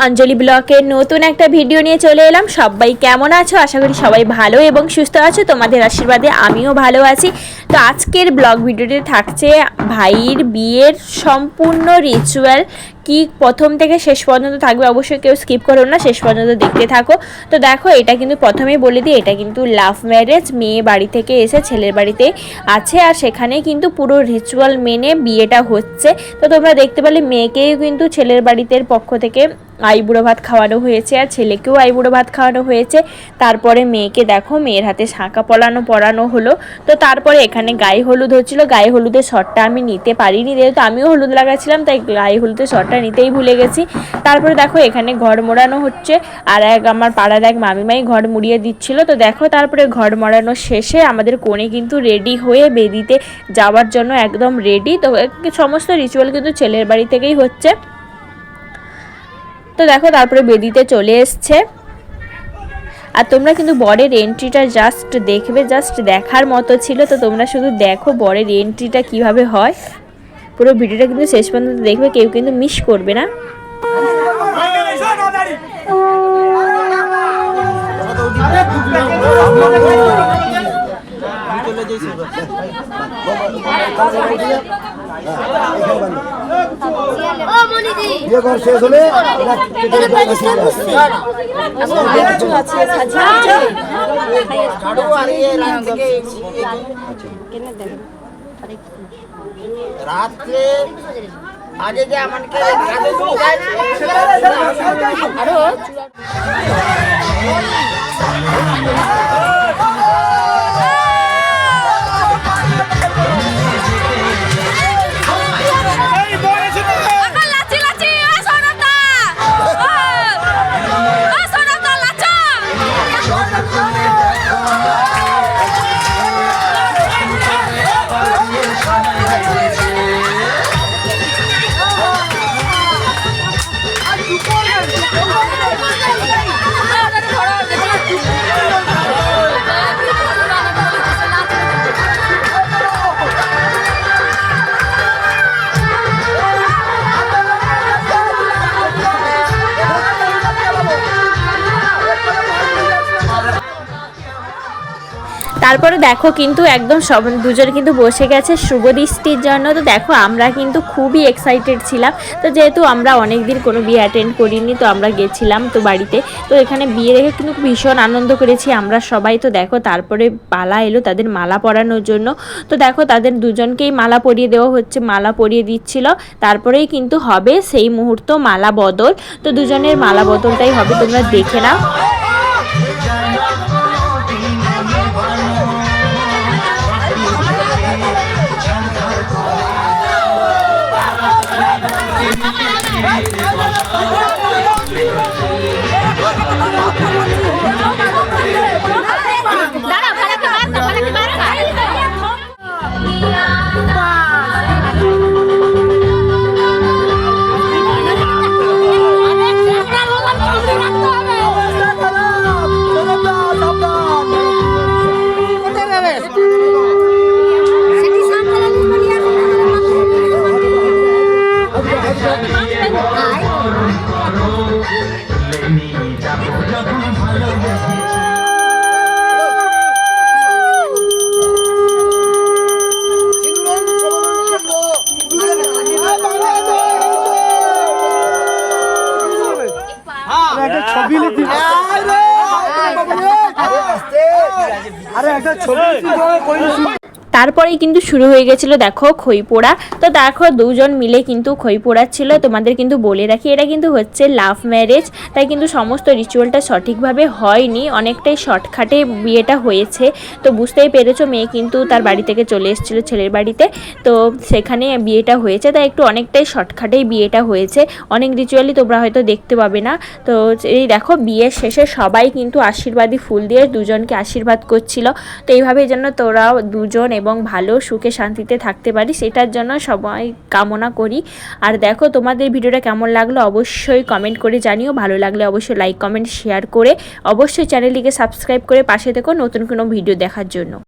অঞ্জলি ব্লকের নতুন একটা ভিডিও নিয়ে চলে এলাম। সবাই কেমন আছো? আশা করি সবাই ভালো এবং সুস্থ আছো। তোমাদের আশীর্বাদে আমিও ভালো আছি। তো আজকের ব্লগ ভিডিওতে থাকছে ভাইয়ের বিয়ের সম্পূর্ণ রিচুয়াল, কি প্রথম থেকে শেষ পর্যন্ত থাকবে। অবশ্যই কেউ স্কিপ করো না, শেষ পর্যন্ত দেখতে থাকো। তো দেখো, এটা কিন্তু প্রথমেই বলে দিই, এটা কিন্তু লাভ ম্যারেজ। মেয়ে বাড়ি থেকে এসে ছেলের বাড়িতে আছে, আর সেখানে কিন্তু পুরো রিচুয়াল মেনে বিয়েটা হচ্ছে। তো তোমরা দেখতে পেলে মেয়েকেও কিন্তু ছেলের বাড়িতে পক্ষ থেকে আইবুড়ো ভাত খাওয়ানো হয়েছে, আর ছেলেকেও আইবুড়ো ভাত খাওয়ানো হয়েছে। তারপরে মেয়েকে দেখো, মেয়ের হাতে শাঁখা পরানো হলো। তো তারপরে এখানে গায়ে হলুদ হচ্ছিলো। গায়ে হলুদের শটটা আমি নিতে পারিনি, যেহেতু আমিও হলুদ লাগাচ্ছিলাম, তাই গায়ে হলুদের শটটা নিতেই ভুলে গেছি। তারপরে দেখো, এখানে ঘর মোড়ানো হচ্ছে, আর আমার পাড়ার এক মামিমাই ঘর মুড়িয়ে দিচ্ছিল। তো দেখো, তারপরে ঘর মোড়ানো শেষে আমাদের কনে কিন্তু রেডি হয়ে বেদিতে যাওয়ার জন্য একদম রেডি। তো সমস্ত রিচুয়াল কিন্তু ছেলের বাড়ি থেকেই হচ্ছে। তো দেখো, তারপরে বেদিতে চলে এসছে। আর তোমরা কিন্তু বরের এন্ট্রিটা জাস্ট দেখবে, জাস্ট দেখার মতো ছিল। তো তোমরা শুধু দেখো বরের এন্ট্রিটা কিভাবে হয়। পুরো ভিডিওটা কিন্তু শেষ পর্যন্ত দেখবে, কেউ কিন্তু মিস করবে না। শেষ হলে রাত্রে আগে যে আমাকে তারপরে দেখো, কিন্তু একদম সব দুজন কিন্তু বসে গেছে শুভ দৃষ্টির জন্য। তো দেখো, আমরা কিন্তু খুবই এক্সাইটেড ছিলাম। তো যেহেতু আমরা অনেক দিন কোনো বিয়ে অ্যাটেন্ড করিনি, তো আমরা গেছিলাম তো বাড়িতে। তো এখানে বিয়ে রেখে কিন্তু ভীষণ আনন্দ করেছি আমরা সবাই। তো দেখো, তারপরে পালা এলো তাদের মালা পরানোর জন্য। তো দেখো, তাদের দুজনকেই মালা পরিয়ে দেওয়া হচ্ছে, মালা পরিয়ে দিচ্ছিল। তারপরেই কিন্তু হবে সেই মুহূর্ত মালা বদল। তো দুজনের মালা বদলটাই হবে, তোমরা দেখে নাও। তারপরেই কিন্তু শুরু হয়ে গেছিলো দেখো খই পোড়া। তো দেখো, দুজন মিলে কিন্তু খই পোড়াচ্ছিল। তোমাদের কিন্তু বলে রাখি, এটা কিন্তু হচ্ছে লাভ ম্যারেজ, তাই কিন্তু সমস্ত রিচুয়ালটা সঠিকভাবে হয়নি, অনেকটাই শর্টকাটে বিয়েটা হয়েছে। তো বুঝতেই পেরেছো, মেয়ে কিন্তু তার বাড়ি থেকে চলে এসেছিলো ছেলের বাড়িতে, তো সেখানে বিয়েটা হয়েছে। তাই একটু অনেকটাই শর্টকাটেই বিয়েটা হয়েছে, অনেক রিচুয়ালই তোমরা হয়তো দেখতে পাবে না। তো এই দেখো, বিয়ের শেষে সবাই কিন্তু আশীর্বাদী ফুল দিয়ে দুজনকে আশীর্বাদ করছিল। তো এইভাবে যেন তোরাও দুজন এবং ভালো সুখে শান্তিতে থাকতে পারি, সেটার জন্য সবাই কামনা করি। আর দেখো, তোমাদের ভিডিওটা কেমন লাগলো অবশ্যই কমেন্ট করে জানিও। ভালো লাগলে অবশ্যই লাইক কমেন্ট শেয়ার করে অবশ্যই চ্যানেলটিকে সাবস্ক্রাইব করে পাশে থেকো নতুন কোনো ভিডিও দেখার জন্য।